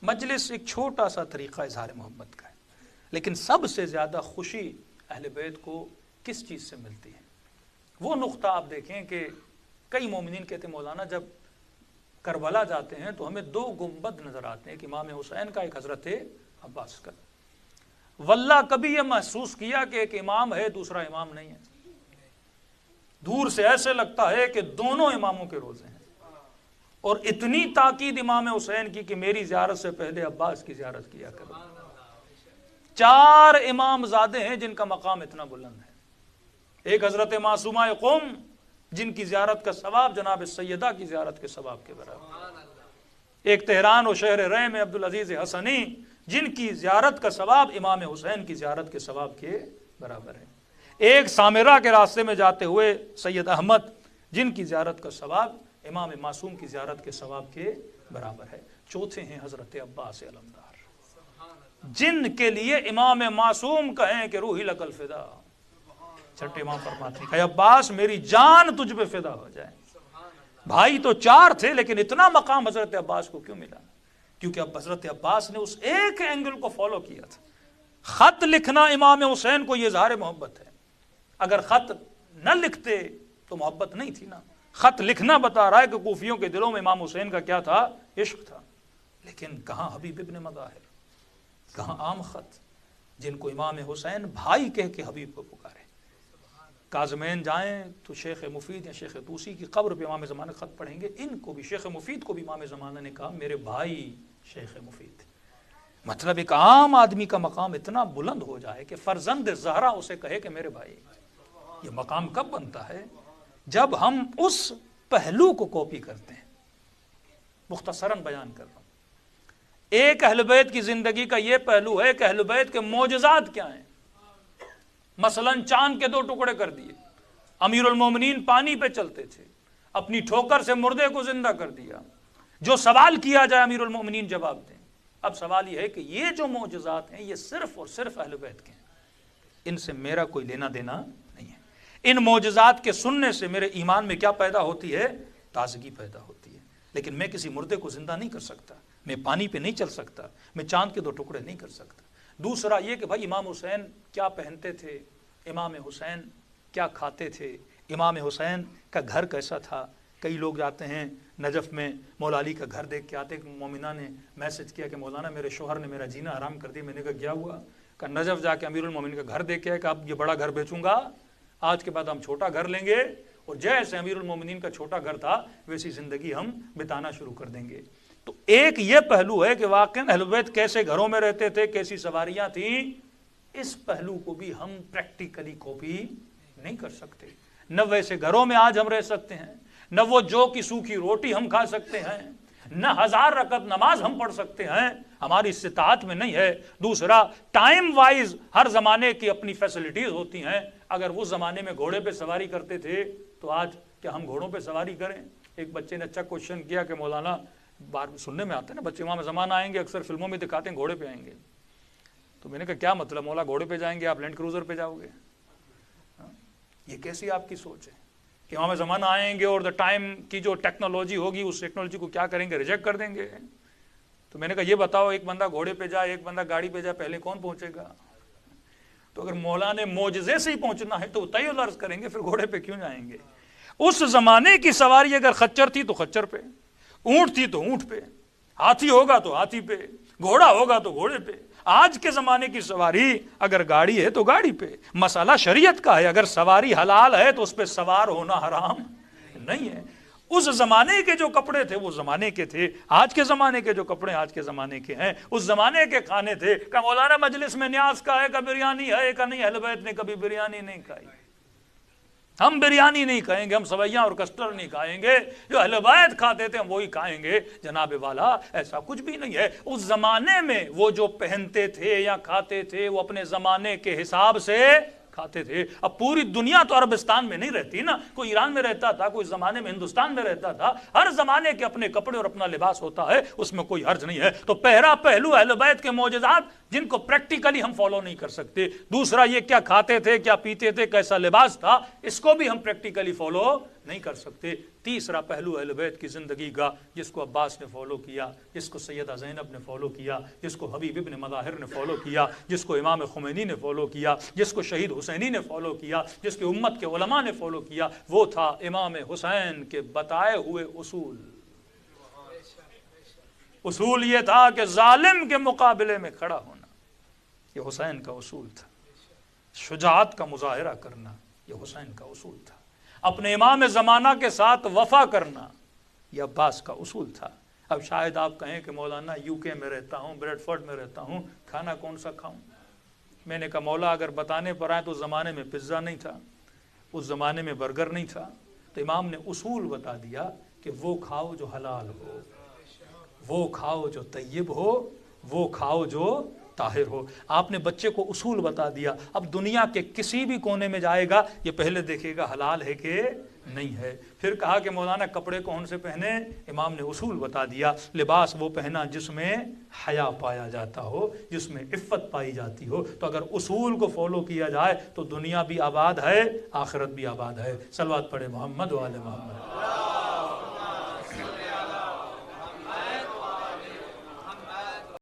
مجلس ایک چھوٹا سا طریقہ اظہار محبت کا ہے، لیکن سب سے زیادہ خوشی اہل بیت کو کس چیز سے ملتی ہے؟ وہ نقطہ آپ دیکھیں کہ کئی مومنین کہتے ہیں مولانا جب کربلا جاتے ہیں تو ہمیں 2 گنبد نظر آتے ہیں، ایک امام حسین کا، ایک حضرت عباس کا۔ واللہ کبھی یہ محسوس کیا کہ ایک امام ہے دوسرا امام نہیں ہے؟ دور سے ایسے لگتا ہے کہ دونوں اماموں کے روزے ہیں، اور اتنی تاکید امام حسین کی کہ میری زیارت سے پہلے عباس کی زیارت کیا کرو۔ 4 امام زادے ہیں جن کا مقام اتنا بلند ہے، ایک حضرت معصومہ قم جن کی زیارت کا ثواب جناب سیدہ کی زیارت کے ثواب کے برابر، ایک تہران و شہر رے میں عبدالعزیز حسنی جن کی زیارت کا ثواب امام حسین کی زیارت کے ثواب کے برابر ہے، ایک سامرہ کے راستے میں جاتے ہوئے سید احمد جن کی زیارت کا ثواب امام معصوم کی زیارت کے ثواب کے برابر ہے، چوتھے ہیں حضرت عباس علمدار جن کے لیے امام معصوم کہیں کہ روحی لک الفدا، چھٹے امام فرماتے ہیں کہ عباس میری جان تجھ پہ فدا ہو جائے۔ بھائی تو 4 تھے لیکن اتنا مقام حضرت عباس کو کیوں ملا؟ کیونکہ اب حضرت عباس نے اس ایک اینگل کو فالو کیا تھا۔ خط لکھنا امام حسین کو یہ اظہار محبت ہے، اگر خط نہ لکھتے تو محبت نہیں تھی نا۔ خط لکھنا بتا رہا ہے کہ کوفیوں کے دلوں میں امام حسین کا کیا تھا؟ عشق تھا، لیکن کہاں حبیب ابن مظاہر، کہاں عام خط جن کو امام حسین بھائی کہہ کے حبیب کو پکارے۔ کاظمین جائیں تو شیخ مفید یا شیخ طوسی کی قبر پہ امام زمانہ خط پڑھیں گے، ان کو بھی شیخ مفید کو بھی امام زمانہ نے کہا میرے بھائی شیخ مفید۔ مطلب ایک عام آدمی کا مقام اتنا بلند ہو جائے کہ فرزند زہرا اسے کہے کہ میرے بھائی، یہ مقام کب بنتا ہے؟ جب ہم اس پہلو کو کاپی کرتے ہیں۔ مختصراً بیان کر رہا ہوں، ایک اہل بیت کی زندگی کا یہ پہلو ہے کہ اہل بیت کے معجزات کیا ہیں۔ مثلاً چاند کے 2 ٹکڑے کر دیے، امیر المومنین پانی پہ چلتے تھے، اپنی ٹھوکر سے مردے کو زندہ کر دیا، جو سوال کیا جائے امیر المومنین جواب دیں۔ اب سوال یہ ہے کہ یہ جو معجزات ہیں یہ صرف اور صرف اہل بیت کے ہیں، ان سے میرا کوئی لینا دینا نہیں ہے۔ ان معجزات کے سننے سے میرے ایمان میں کیا پیدا ہوتی ہے؟ تازگی پیدا ہوتی ہے۔ لیکن میں کسی مردے کو زندہ نہیں کر سکتا، میں پانی پہ نہیں چل سکتا، میں چاند کے 2 ٹکڑے نہیں کر سکتا۔ دوسرا یہ کہ بھائی امام حسین کیا پہنتے تھے، امام حسین کیا کھاتے تھے، امام حسین کا گھر کیسا تھا۔ کئی لوگ جاتے ہیں نجف میں مولا علی کا گھر دیکھ کے آتے، مومنہ نے میسج کیا کہ مولانا میرے شوہر نے میرا جینا حرام کر دیا۔ میں نے کہا کیا ہوا؟ کہ نجف جا کے امیر المومنین کا گھر دیکھ کے کہ اب یہ بڑا گھر بیچوں گا، آج کے بعد ہم چھوٹا گھر لیں گے، اور جیسے امیر المومنین کا چھوٹا گھر تھا ویسی زندگی ہم بتانا شروع کر دیں گے۔ تو ایک یہ پہلو ہے کہ واقعاً اہل بیت کیسے گھروں میں رہتے تھے، کیسی سواریاں تھیں، اس پہلو کو بھی ہم پریکٹیکلی کاپی نہیں کر سکتے۔ نہ ویسے گھروں میں آج ہم رہ سکتے ہیں، نہ وہ جو کی سوکھی روٹی ہم کھا سکتے ہیں، نہ 1000 رکعت نماز ہم پڑھ سکتے ہیں، ہماری استطاعت میں نہیں ہے۔ دوسرا ٹائم وائز ہر زمانے کی اپنی فیسلٹیز ہوتی ہیں۔ اگر وہ زمانے میں گھوڑے پہ سواری کرتے تھے تو آج کیا ہم گھوڑوں پہ سواری کریں؟ ایک بچے نے اچھا کوشچن کیا کہ مولانا بار سننے میں آتا ہے نا بچے امام زمانہ آئیں گے، اکثر فلموں میں دکھاتے ہیں گھوڑے پہ آئیں گے، تو میں نے کہا کیا مطلب؟ مولا گھوڑے پہ جائیں گے، آپ لینڈ کروزر پہ جاؤ گے؟ یہ کیسی آپ کی سوچ ہے کہ امام زمانہ آئیں گے اور دا ٹائم کی جو ٹیکنالوجی ہوگی اس ٹیکنالوجی کو کیا کریں گے؟ ریجیکٹ کر دیں گے۔ تو میں نے کہا یہ بتاؤ ایک بندہ گھوڑے پہ جائے ایک بندہ گاڑی پہ جائے، پہلے کون پہنچے گا؟ تو اگر مولا نے معجزے سے ہی پہنچنا ہے تو طے العرض کریں گے، پھر گھوڑے پہ کیوں جائیں گے؟ اس زمانے کی سواری اگر خچر تھی تو خچر پہ، اونٹ تھی تو اونٹ پہ، ہاتھی ہوگا تو ہاتھی پہ، گھوڑا ہوگا تو گھوڑے پہ۔ آج کے زمانے کی سواری اگر گاڑی ہے تو گاڑی پہ۔ مسئلہ شریعت کا ہے، اگر سواری حلال ہے تو اس پہ سوار ہونا حرام نہیں ہے۔ اس زمانے کے جو کپڑے تھے وہ زمانے کے تھے، آج کے زمانے کے جو کپڑے آج کے زمانے کے ہیں۔ اس زمانے کے کھانے تھے کہ مولانا مجلس میں نیاز کا ہے کہ بریانی ہے کہ نہیں، اہل بیت نے کبھی بریانی نہیں کھائی۔ ہم بریانی نہیں کھائیں گے، ہم سویاں اور کسٹرڈ نہیں کھائیں گے، جو اہل بیت کھاتے تھے ہم وہی کھائیں گے۔ جناب والا ایسا کچھ بھی نہیں ہے۔ اس زمانے میں وہ جو پہنتے تھے یا کھاتے تھے وہ اپنے زمانے کے حساب سے کھاتے تھے۔ اب پوری دنیا تو عربستان میں نہیں رہتی نا، کوئی ایران میں رہتا تھا، کوئی زمانے میں ہندوستان میں رہتا تھا، ہر زمانے کے اپنے کپڑے اور اپنا لباس ہوتا ہے، اس میں کوئی حرج نہیں ہے۔ تو پہلا پہلو اہل بیت کے معجزات جن کو پریکٹیکلی ہم فالو نہیں کر سکتے۔ دوسرا یہ کیا کھاتے تھے، کیا پیتے تھے، کیسا لباس تھا، اس کو بھی ہم پریکٹیکلی فالو نہیں کر سکتے۔ تیسرا پہلو اہل بیت کی زندگی کا، جس کو عباس نے فالو کیا، جس کو سیدہ زینب نے فالو کیا، جس کو حبیب ابن مظاہر نے فالو کیا، جس کو امام خمینی نے فالو کیا، جس کو شہید حسینی نے فالو کیا، جس کی امت کے علماء نے فالو کیا، وہ تھا امام حسین کے بتائے ہوئے اصول۔ اصول یہ تھا کہ ظالم کے مقابلے میں کھڑا ہونا، یہ حسین کا اصول تھا۔ شجاعت کا مظاہرہ کرنا، یہ حسین کا اصول تھا۔ اپنے امام زمانہ کے ساتھ وفا کرنا، یہ عباس کا اصول تھا۔ اب شاید آپ کہیں کہ مولانا یو کے میں رہتا ہوں، بریڈ فورڈ میں رہتا ہوں، کھانا کون سا کھاؤں؟ میں نے کہا مولا اگر بتانے پر آئے تو اس زمانے میں پزا نہیں تھا، اس زمانے میں برگر نہیں تھا، تو امام نے اصول بتا دیا کہ وہ کھاؤ جو حلال ہو، وہ کھاؤ جو طیب ہو، وہ کھاؤ جو طاہر ہو۔ آپ نے بچے کو اصول بتا دیا۔ اب دنیا کے کسی بھی کونے میں جائے گا، یہ پہلے دیکھے گا حلال ہے کہ نہیں ہے۔ پھر کہا کہ مولانا کپڑے کون سے پہنے؟ امام نے اصول بتا دیا، لباس وہ پہنا جس میں حیا پایا جاتا ہو، جس میں عفت پائی جاتی ہو۔ تو اگر اصول کو فالو کیا جائے تو دنیا بھی آباد ہے، آخرت بھی آباد ہے۔ صلوات پڑھے محمد و آل محمد۔